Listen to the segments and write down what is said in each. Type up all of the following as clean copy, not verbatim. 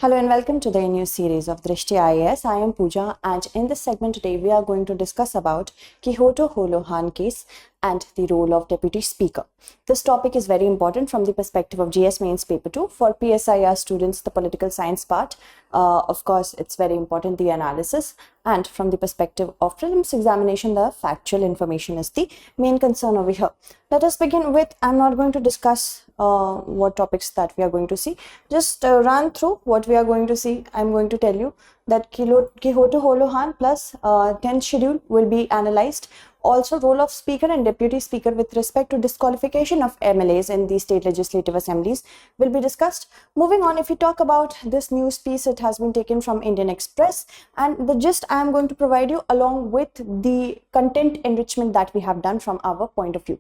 Hello and welcome to the new series of Drishti IAS. I am Pooja, and in this segment today we are going to discuss about Kihoto Hollohan case and the role of Deputy Speaker. This topic is very important from the perspective of GS Mains Paper 2. For PSIR students, the political science part, of course, it's very important, the analysis, and from the perspective of prelims examination, the factual information is the main concern over here. Let us begin with, I'm not going to discuss what topics that we are going to see, just run through what we are going to see. I'm going to tell you that Kihoto Hollohan plus 10th schedule will be analyzed. Also, role of speaker and deputy speaker with respect to disqualification of MLAs in the state legislative assemblies will be discussed. Moving on, if we talk about this news piece, it has been taken from Indian Express, and the gist I am going to provide you along with the content enrichment that we have done from our point of view.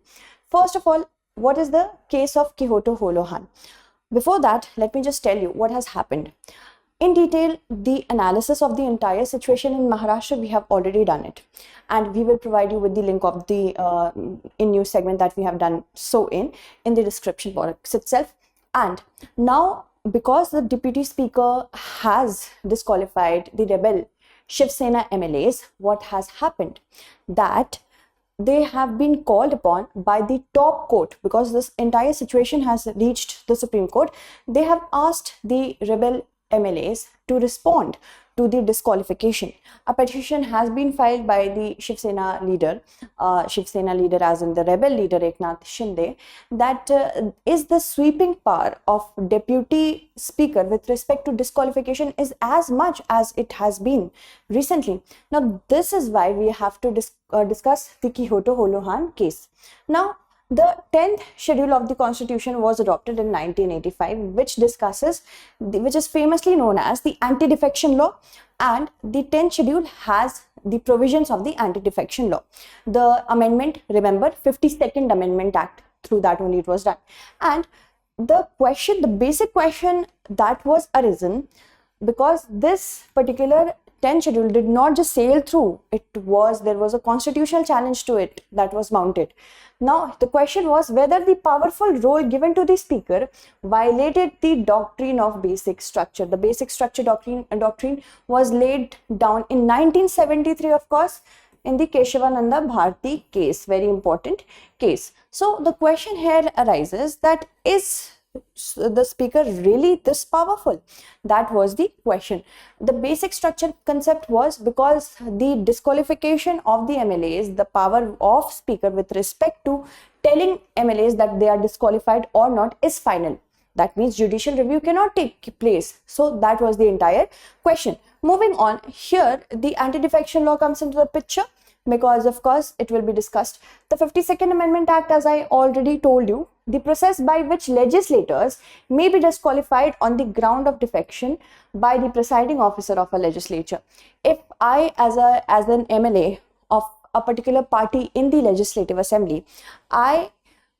First of all, what is the case of Kihoto Hollohan? Before that, let me just tell you what has happened. In detail, the analysis of the entire situation in Maharashtra, we have already done it. And we will provide you with the link of the in news segment that we have done so in the description box itself. And now, because the deputy speaker has disqualified the rebel Shiv Sena MLAs, what has happened? That they have been called upon by the top court, because this entire situation has reached the Supreme Court. They have asked the rebel MLAs to respond to the disqualification. A petition has been filed by the Shiv Sena leader as in the rebel leader Eknath Shinde, that is the sweeping power of deputy speaker with respect to disqualification is as much as it has been recently. Now, this is why we have to discuss the Kihoto Hollohan case. Now, the 10th schedule of the Constitution was adopted in 1985, which is famously known as the Antidefection law, and the 10th schedule has the provisions of the Antidefection law. The amendment, remember, 52nd Amendment Act, through that only it was done. And the basic question that was arisen, because this particular 10th schedule did not just sail through, there was a constitutional challenge to it that was mounted. Now, the question was whether the powerful role given to the speaker violated the doctrine of basic structure. The basic structure doctrine was laid down in 1973, of course, in the Keshavananda Bharti case, very important case. So, the question here arises that is the speaker really this powerful? That was the question. The basic structure concept was because the disqualification of the MLAs, the power of speaker with respect to telling MLAs that they are disqualified or not is final. That means judicial review cannot take place. So that was the entire question. Moving on, here the anti-defection law comes into the picture, because of course it will be discussed. The 52nd Amendment Act, as I already told you, the process by which legislators may be disqualified on the ground of defection by the presiding officer of a legislature. If I, as an MLA of a particular party in the legislative assembly, I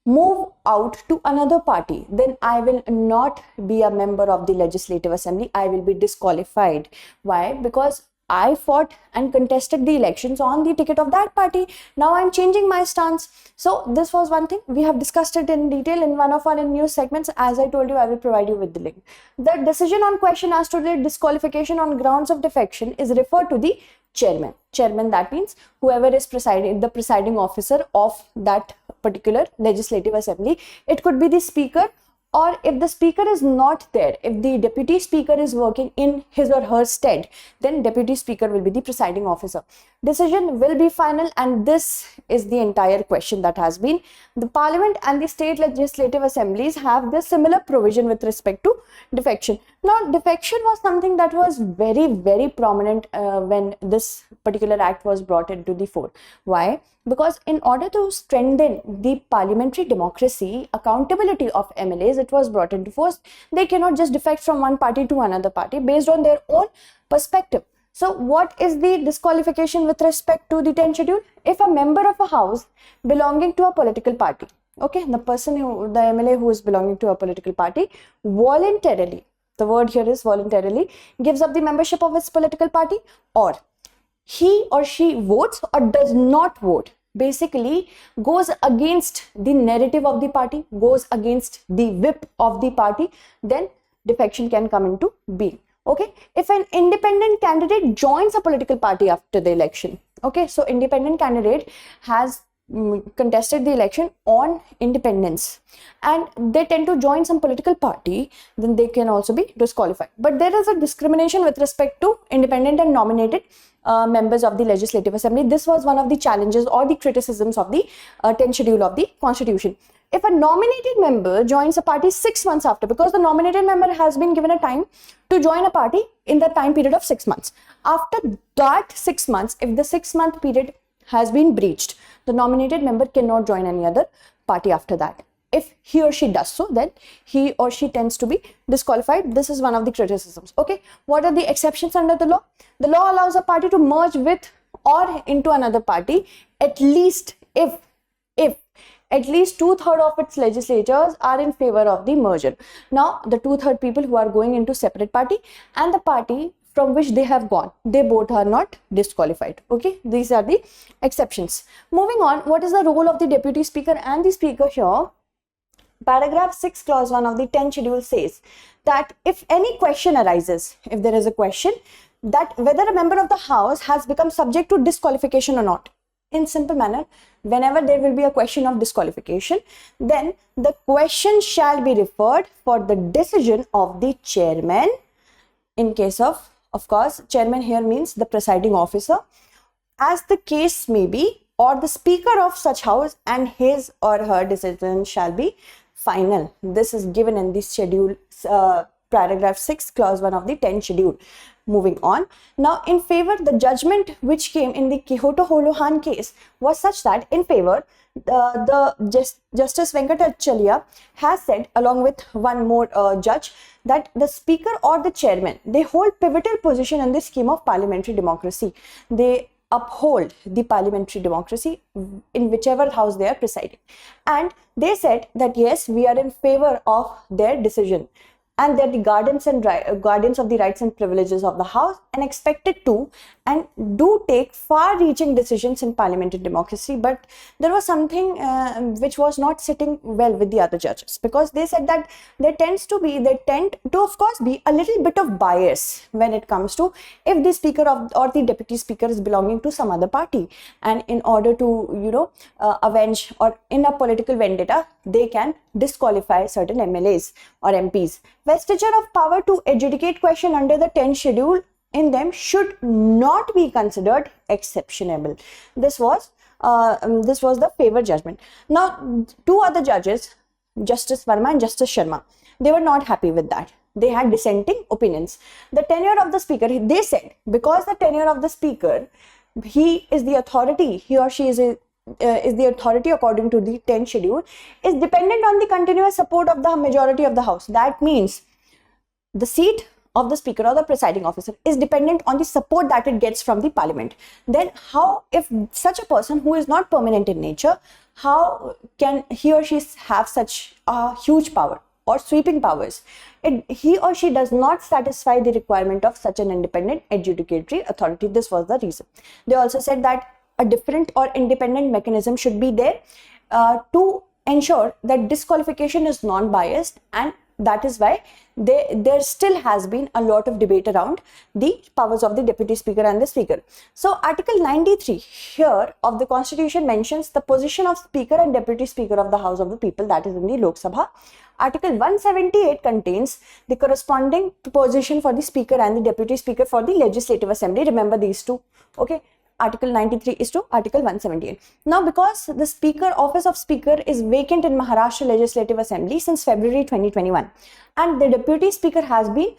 move out to another party, then I will not be a member of the legislative assembly. I will be disqualified. Why? Because I fought and contested the elections on the ticket of that party. Now I'm changing my stance. So this was one thing. We have discussed it in detail in one of our news segments. As I told you, I will provide you with the link. The decision on question as to the disqualification on grounds of defection is referred to the chairman. Chairman, that means whoever is the presiding officer of that particular legislative assembly. It could be the speaker, or if the speaker is not there, if the deputy speaker is working in his or her stead, then deputy speaker will be the presiding officer. Decision will be final, and this is the entire question that has been. The parliament and the state legislative assemblies have this similar provision with respect to defection. Now, defection was something that was very, very prominent when this particular act was brought into the fore. Why? Because in order to strengthen the parliamentary democracy, accountability of MLAs, it was brought into force. They cannot just defect from one party to another party based on their own perspective. So what is the disqualification with respect to the 10th schedule? If a member of a house belonging to a political party, okay, the MLA who is belonging to a political party voluntarily, the word here is voluntarily, gives up the membership of his political party, or he or she votes or does not vote, basically goes against the narrative of the party, goes against the whip of the party, then defection can come into being. Okay, if an independent candidate joins a political party after the election, okay, so independent candidate has contested the election on independence and they tend to join some political party, then they can also be disqualified. But there is a discrimination with respect to independent and nominated members of the Legislative Assembly. This was one of the challenges or the criticisms of the 10th schedule of the Constitution. If a nominated member joins a party 6 months after, because the nominated member has been given a time to join a party in the time period of 6 months. After that 6 months, if the 6-month period has been breached, the nominated member cannot join any other party after that. If he or she does so, then he or she tends to be disqualified. This is one of the criticisms. Okay, what are the exceptions under the law? The law allows a party to merge with or into another party at least if at least 2/3 of its legislators are in favor of the merger. Now, the 2/3 people who are going into separate party and the party from which they have gone, they both are not disqualified. Okay, these are the exceptions. Moving on, what is the role of the deputy speaker and the speaker here? Paragraph 6 clause 1 of the 10th schedule says that if any question arises, if there is a question that whether a member of the house has become subject to disqualification or not, in simple manner, whenever there will be a question of disqualification, then the question shall be referred for the decision of the chairman. In case of course, chairman here means the presiding officer, as the case may be, or the speaker of such house, and his or her decision shall be final. This is given in this schedule, paragraph 6 clause 1 of the 10th schedule. Moving on, now in favor, the judgment which came in the Kihoto Hollohan case was such that in favor, Justice Venkatachalya has said, along with one more judge, that the speaker or the chairman, they hold pivotal position in the scheme of parliamentary democracy. They uphold the parliamentary democracy in whichever house they are presiding. And they said that yes, we are in favor of their decision, and they're the guardians of the rights and privileges of the house, and expected to and do take far-reaching decisions in parliamentary democracy. But there was something which was not sitting well with the other judges, because they said that they tend to of course be a little bit of bias when it comes to if the speaker or the deputy speaker is belonging to some other party, and in order to avenge or in a political vendetta, they can disqualify certain MLAs or MPs. Vestige of power to adjudicate question under the 10th schedule in them should not be considered exceptionable. This was the favor judgment. Now, two other judges, Justice Verma and Justice Sharma, they were not happy with that. They had dissenting opinions. The tenure of the speaker, they said, because the tenure of the speaker, he is the authority, he or she is the authority according to the 10th schedule, is dependent on the continuous support of the majority of the house. That means the seat of the speaker or the presiding officer is dependent on the support that it gets from the parliament. Then how, if such a person who is not permanent in nature, how can he or she have such a huge power or sweeping powers? He or she does not satisfy the requirement of such an independent adjudicatory authority. This was the reason. They also said that a different or independent mechanism should be there to ensure that disqualification is non-biased, and that is why there still has been a lot of debate around the powers of the deputy speaker and the speaker. So Article 93 here of the Constitution mentions the position of speaker and deputy speaker of the House of the People, that is in the Lok Sabha. Article 178 contains the corresponding position for the speaker and the deputy speaker for the Legislative Assembly. Remember these two. Okay. Article 93 is to Article 178. Now, because the office of speaker is vacant in Maharashtra Legislative Assembly since February 2021, and the deputy speaker has been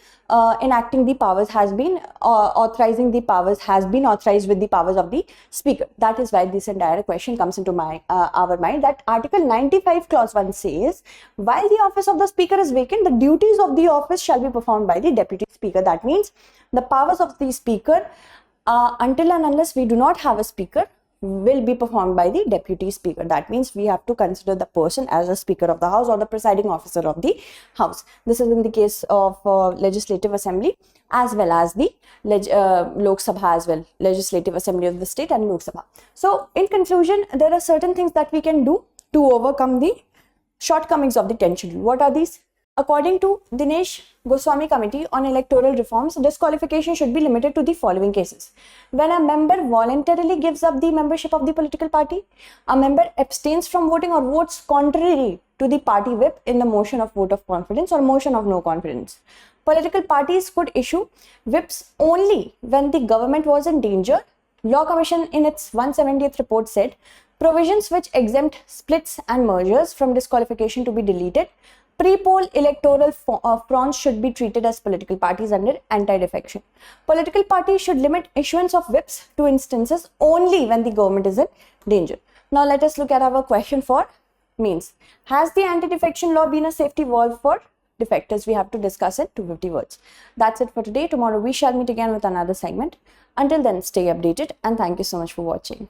enacting the powers, has been authorizing the powers, has been authorized with the powers of the speaker. That is why this entire question comes into our mind, that Article 95 clause 1 says, while the office of the speaker is vacant, the duties of the office shall be performed by the deputy speaker. That means the powers of the speaker, until and unless we do not have a speaker, will be performed by the deputy speaker. That means we have to consider the person as a speaker of the house or the presiding officer of the house. This is in the case of Legislative Assembly as well as the Lok Sabha as well, Legislative Assembly of the state and Lok Sabha. So in conclusion, there are certain things that we can do to overcome the shortcomings of the 10th schedule. What are these? According to Dinesh Goswami Committee on Electoral Reforms, disqualification should be limited to the following cases. When a member voluntarily gives up the membership of the political party, a member abstains from voting or votes contrary to the party whip in the motion of vote of confidence or motion of no confidence. Political parties could issue whips only when the government was in danger. Law Commission in its 170th report said provisions which exempt splits and mergers from disqualification to be deleted. Pre-poll electoral fronts should be treated as political parties under anti-defection. Political parties should limit issuance of whips to instances only when the government is in danger. Now let us look at our question for means. Has the anti-defection law been a safety valve for defectors? We have to discuss it 250 words. That's it for today. Tomorrow we shall meet again with another segment. Until then, stay updated and thank you so much for watching.